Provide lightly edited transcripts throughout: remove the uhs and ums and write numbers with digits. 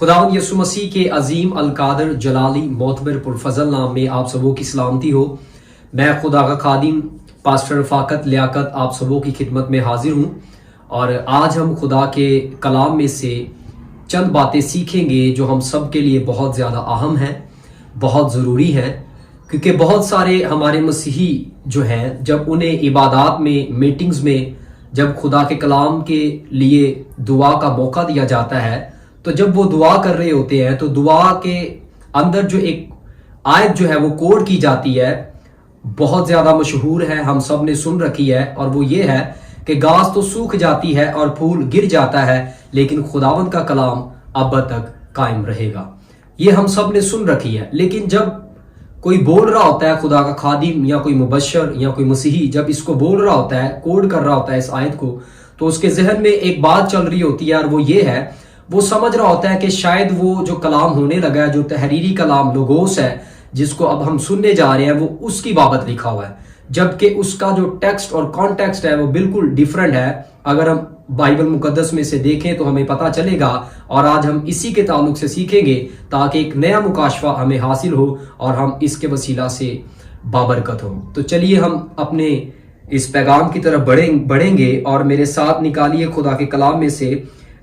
खुदावंद यसु मसीह के अजीम अलकादर जलाली मोतबर पुरफजल नाम में आप सबों की सलामती हो। मैं खुदा का खादिम पास्टर फाकत लियाकत आप सबों की खिदमत में हाजिर हूँ और आज हम खुदा के कलाम में से चंद बातें सीखेंगे जो हम सब के लिए बहुत ज़्यादा अहम हैं, बहुत ज़रूरी हैं, क्योंकि बहुत सारे हमारे मसीही जो हैं जब उन्हें इबादत में, मीटिंग्स में, जब खुदा के कलाम के लिए दुआ का मौका दिया जाता है तो जब वो दुआ कर रहे होते हैं तो दुआ के अंदर जो एक आयत जो है वो कोड की जाती है, बहुत ज़्यादा मशहूर है, हम सब ने सुन रखी है, और वो ये है कि घास तो सूख जाती है और फूल गिर जाता है लेकिन खुदावंद का कलाम अब तक कायम रहेगा। ये हम सब ने सुन रखी है। लेकिन जब कोई बोल रहा होता है, खुदा का खादिम या कोई मुबशर या कोई मसीही जब इसको बोल रहा होता है, कोड कर रहा होता है इस आयत को, तो उसके जहन में एक बात चल रही होती है और वो ये है, वो समझ रहा होता है कि शायद वो जो कलाम होने लगा है, जो तहरीरी कलाम लोगोस है जिसको अब हम सुनने जा रहे हैं, वो उसकी बाबत लिखा हुआ है, जबकि उसका जो टेक्स्ट और कॉन्टेक्स्ट है वो बिल्कुल डिफरेंट है। अगर हम बाइबल मुकद्दस में से देखें तो हमें पता चलेगा और आज हम इसी के ताल्लुक से सीखेंगे ताकि एक नया मुकाशफा हमें हासिल हो और हम इसके वसीला से बाबरकत हो। तो चलिए हम अपने इस पैगाम की तरफ बढ़ेंगे और मेरे साथ निकालिए खुदा के कलाम में से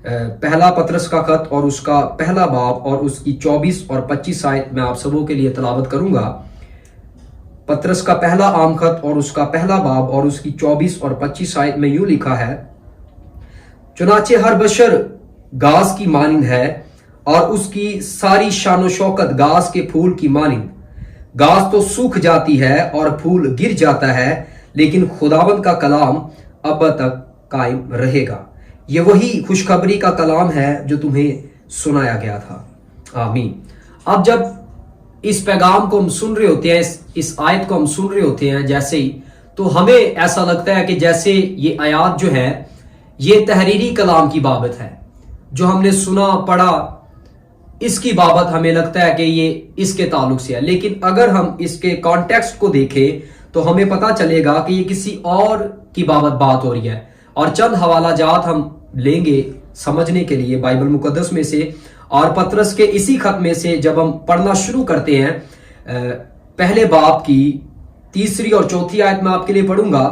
पहला पतरस का खत और उसका पहला बाब और उसकी 24 और 25 आयत मैं आप सबों के लिए तलावत करूंगा। पतरस का पहला आम खत और उसका पहला बाब और उसकी 24 और 25 आयत में यूं लिखा है, चुनाचे हर बशर घास की मानिंद है और उसकी सारी शानो शौकत घास के फूल की मानिंद। घास तो सूख जाती है और फूल गिर जाता है लेकिन खुदावंद का कलाम अब तक कायम रहेगा। ये वही खुशखबरी का कलाम है जो तुम्हें सुनाया गया था। आमीन। अब जब इस पैगाम को हम सुन रहे होते हैं, इस आयत को हम सुन रहे होते हैं जैसे ही, तो हमें ऐसा लगता है कि जैसे ये आयत जो है ये तहरीरी कलाम की बाबत है, जो हमने सुना पढ़ा इसकी बाबत हमें लगता है कि ये इसके ताल्लुक से है। लेकिन अगर हम इसके कॉन्टेक्स्ट को देखें तो हमें पता चलेगा कि ये किसी और की बात हो रही है। और चंद हवाला जात हम लेंगे समझने के लिए बाइबल मुकद्दस में से, और पतरस के इसी खत में से जब हम पढ़ना शुरू करते हैं, पहले बाब की 3 और 4 आयत में आपके लिए पढ़ूंगा,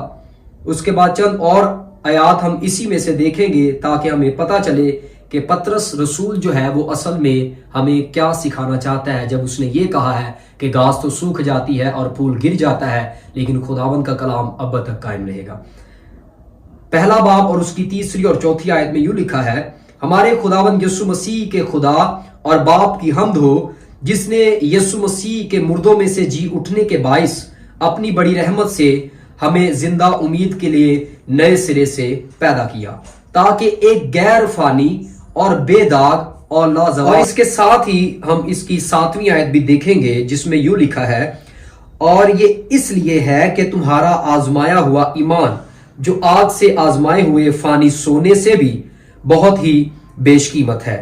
उसके बाद चंद और आयात हम इसी में से देखेंगे ताकि हमें पता चले कि पतरस रसूल जो है वो असल में हमें क्या सिखाना चाहता है जब उसने ये कहा है कि घास तो सूख जाती है और फूल गिर जाता है लेकिन खुदावंद का कलाम अब तक कायम रहेगा। पहला बाब और उसकी 3 और 4 आयत में यूं लिखा है, हमारे खुदावंद यसु मसीह के खुदा और बाप की हम्द हो, जिसने यसु मसीह के मुर्दों में से जी उठने के बाइस अपनी बड़ी रहमत से हमें जिंदा उम्मीद के लिए नए सिरे से पैदा किया, ताकि एक गैर फानी और बेदाग और लाजवाब। और इसके साथ ही हम इसकी 7वीं आयत भी देखेंगे जिसमें यूं लिखा है, और ये इसलिए है कि तुम्हारा आजमाया हुआ ईमान जो आग से आजमाए हुए फानी सोने से भी बहुत ही बेशकीमत है।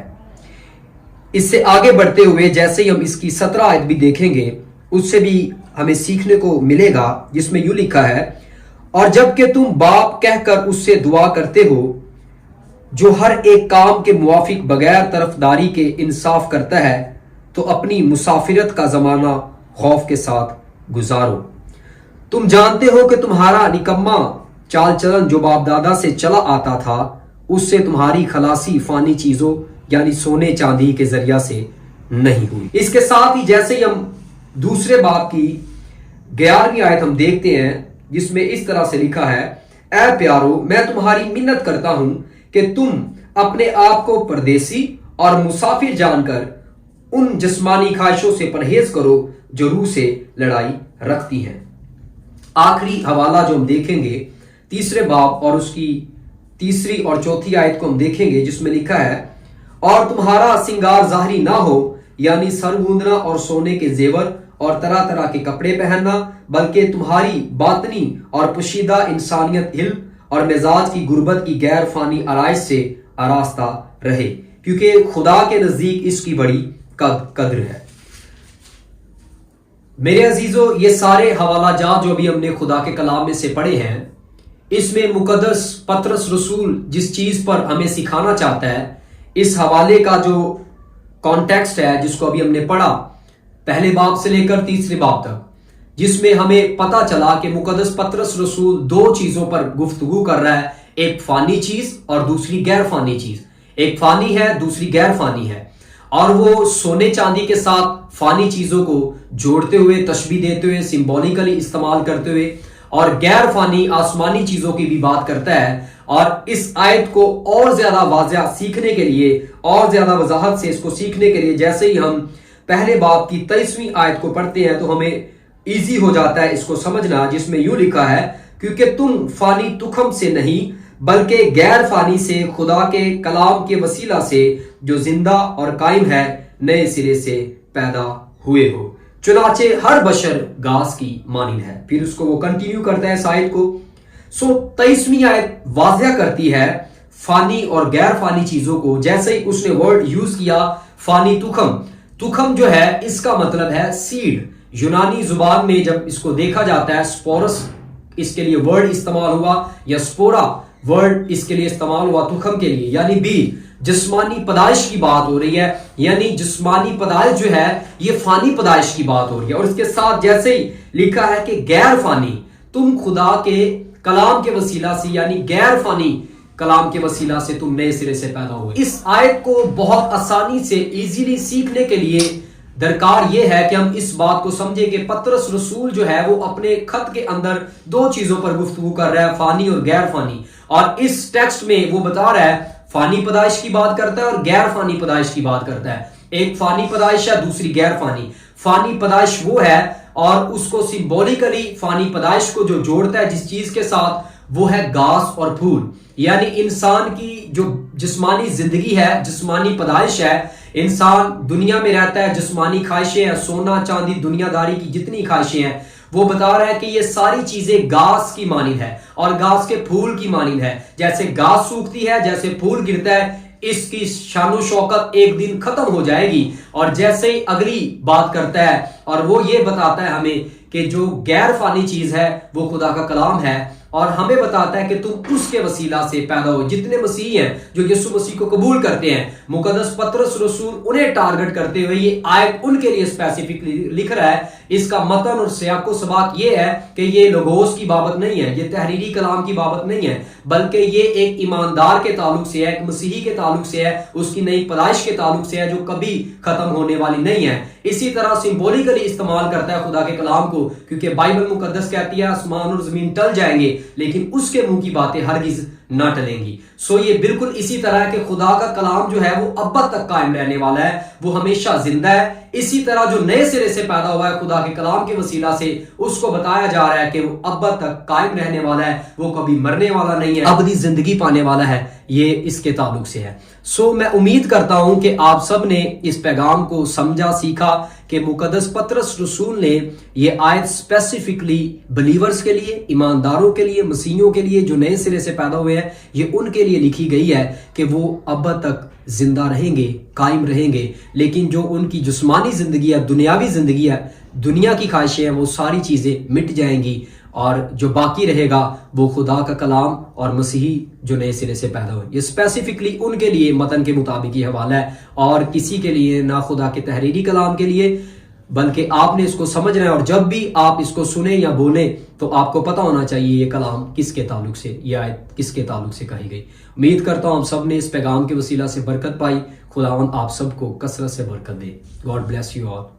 इससे आगे बढ़ते हुए जैसे ही हम इसकी 17 आयत भी देखेंगे उससे भी हमें सीखने को मिलेगा, जिसमें यूं लिखा है, और जबकि तुम बाप कहकर उससे दुआ करते हो जो हर एक काम के मुवाफिक बगैर तरफदारी के इंसाफ करता है, तो अपनी मुसाफिरत का जमाना खौफ के साथ गुजारो। तुम जानते हो कि तुम्हारा निकम्मा चाल चलन जो बाप दादा से चला आता था, उससे तुम्हारी खलासी फानी चीजों यानी सोने चांदी के जरिया से नहीं हुई। इसके साथ ही जैसे ही हम दूसरे बाब की 11वीं आयत हम देखते हैं जिसमें इस तरह से लिखा है, ऐ प्यारो, मैं तुम्हारी मिन्नत करता हूं कि तुम अपने आप को परदेसी और मुसाफिर जानकर उन जिस्मानी ख्वाहिशों से परहेज करो जो रूह से लड़ाई रखती हैं। आखिरी हवाला जो हम देखेंगे 3 बाब और उसकी 3 और 4 आयत को हम देखेंगे जिसमें लिखा है, और तुम्हारा सिंगार जाहरी ना हो यानी सर गूंदना और सोने के जेवर और तरह तरह के कपड़े पहनना, बल्कि तुम्हारी बातनी और पोशीदा इंसानियत इल्म और मिजाज की गुर्बत की गैर फानी आराइश से आरास्ता रहे, क्योंकि खुदा के नजदीक इसकी बड़ी कद्र है। मेरे अजीजों, ये सारे हवाला जात जो अभी हमने खुदा के कलाम में से पढ़े हैं, इसमें मुकद्दस पतरस रसूल जिस चीज पर हमें सिखाना चाहता है, इस हवाले का जो कॉन्टेक्स्ट है जिसको अभी हमने पढ़ा, पहले बाब से लेकर तीसरे बाब तक, जिसमें हमें पता चला कि मुकद्दस पतरस रसूल दो चीजों पर गुफ्तगू कर रहा है, एक फानी चीज और दूसरी गैर फानी चीज। एक फानी है, दूसरी गैर फानी है, और वो सोने चांदी के साथ फानी चीजों को जोड़ते हुए, तशबीह देते हुए, सिंबॉलिकली इस्तेमाल करते हुए, और गैर फानी आसमानी चीजों की भी बात करता है। और इस आयत को और ज्यादा वाज़ेह सीखने के लिए, और ज्यादा वजाहत से इसको सीखने के लिए, जैसे ही हम पहले बाब की 23वीं आयत को पढ़ते हैं तो हमें इजी हो जाता है इसको समझना, जिसमें यूं लिखा है, क्योंकि तुम फानी तुखम से नहीं बल्कि गैर फानी से खुदा के कलाम के वसीला से जो जिंदा और कायम है नए सिरे से पैदा हुए हो, चुनाचे हर बशर घास की मानिंद है। फिर उसको वो कंटिन्यू करता है इस आयत को। 23वीं आयत वाज़ेह करती है फानी और गैर फानी चीजों को। जैसे ही उसने वर्ड यूज किया फानी तुखम, तुखम जो है इसका मतलब है सीड। यूनानी जुबान में जब इसको देखा जाता है, स्पोरस इसके लिए वर्ड इस्तेमाल हुआ, या स्पोरा वर्ड इसके लिए इस्तेमाल हुआ तुखम के लिए, यानी बीज। जिस्मानी पैदाइश की बात हो रही है, यानी जिस्मानी पैदाइश जो है ये फानी पैदाइश की बात हो रही है। और इसके साथ जैसे ही लिखा है कि गैर फानी, तुम खुदा के कलाम के वसीला से, यानी गैर फानी कलाम के वसीला से तुम नए सिरे से पैदा हुए। इस आयत को बहुत आसानी से इजीली सीखने के लिए दरकार यह है कि हम इस बात को समझे कि पतरस रसूल जो है वो अपने खत के अंदर दो चीजों पर गुफ्तगू कर रहा है, फानी और गैर फानी। और इस टेक्स्ट में वो बता रहा है, फानी पैदाइश की बात करता है और गैर फानी पैदाइश की बात करता है। एक फानी पैदाइश है, दूसरी गैर फानी। फानी पैदाइश वो है, और उसको सिंबॉलिकली फानी पैदाइश को जो जोड़ता है जिस चीज के साथ, वो है घास और फूल। यानी इंसान की जो जिस्मानी जिंदगी है, जिस्मानी पैदाइश है, इंसान दुनिया में रहता है, जिस्मानी ख्वाहिशें हैं, सोना चांदी दुनियादारी की जितनी ख्वाहिशें हैं, वो बता रहा है कि ये सारी चीजें घास की मानिंद है और घास के फूल की मानिंद है। जैसे घास सूखती है, जैसे फूल गिरता है, इसकी शानो शौकत एक दिन खत्म हो जाएगी। और जैसे ही अगली बात करता है, और वो ये बताता है हमें कि जो गैर फानी चीज है वो खुदा का कलाम है, और हमें बताता है कि तुम उसके वसीला से पैदा हो। जितने मसीह हैं जो यीशु मसीह को कबूल करते हैं, मुकद्दस पतरस रसूल उन्हें टारगेट करते हुए ये आयत उनके लिए स्पेसिफिकली लिख रहा है। इसका मतन और सियाको सबाक ये है कि ये लोगोस की बाबत नहीं है, ये तहरीरी कलाम की बाबत नहीं है, बल्कि ये एक ईमानदार के ताल्लुक से है, एक मसीही के ताल्लुक से है, उसकी नई पैदाइश के ताल्लुक से है, जो कभी खत्म होने वाली नहीं है। इसी तरह सिंबॉलिकली इस्तेमाल करता है खुदा के कलाम को, क्योंकि बाइबल मुकद्दस कहती है आसमान और जमीन टल जाएंगे लेकिन उसके मुंह की बातें हरगिज ना टलेंगी। सो ये बिल्कुल इसी तरह के खुदा का कलाम जो है वो अब तक कायम रहने वाला है, वो हमेशा जिंदा है। इसी तरह जो नए सिरे से पैदा हुआ है खुदा के कलाम के वसीला से, उसको बताया जा रहा है कि वो अब तक कायम रहने वाला है, वो कभी मरने वाला नहीं है, अबदी जिंदगी पाने वाला है। ये इसके ताल्लुक से है। सो मैं उम्मीद करता हूं कि आप सब ने इस पैगाम को समझा, सीखा कि मुकद्दस पतरस रसूल ने ये आयत स्पेसिफिकली बिलीवर्स के लिए, ईमानदारों के लिए, मसीहियों के लिए जो नए सिरे से पैदा हुए हैं, ये उनके लिए लिखी गई है कि वो अब तक जिंदा रहेंगे, कायम रहेंगे। लेकिन जो उनकी जिस्मानी जिंदगी है, दुनियावी जिंदगी है, दुनिया की ख्वाहिशें हैं, वो सारी चीजें मिट जाएंगी, और जो बाकी रहेगा वो खुदा का कलाम और मसीही जो नए सिरे से पैदा हुए। ये स्पेसिफिकली उनके लिए मतन के मुताबिक ही हवाला है, और किसी के लिए ना खुदा के तहरीरी कलाम के लिए, बल्कि आपने इसको समझना है। और जब भी आप इसको सुने या बोले तो आपको पता होना चाहिए ये कलाम किसके ताल्लुक से, ये आयत किसके ताल्लुक से कही गई। उम्मीद करता हूं आप सब ने इस पैगाम के वसीला से बरकत पाई। खुदावंद आप सबको कसरत से बरकत दे। God bless you all.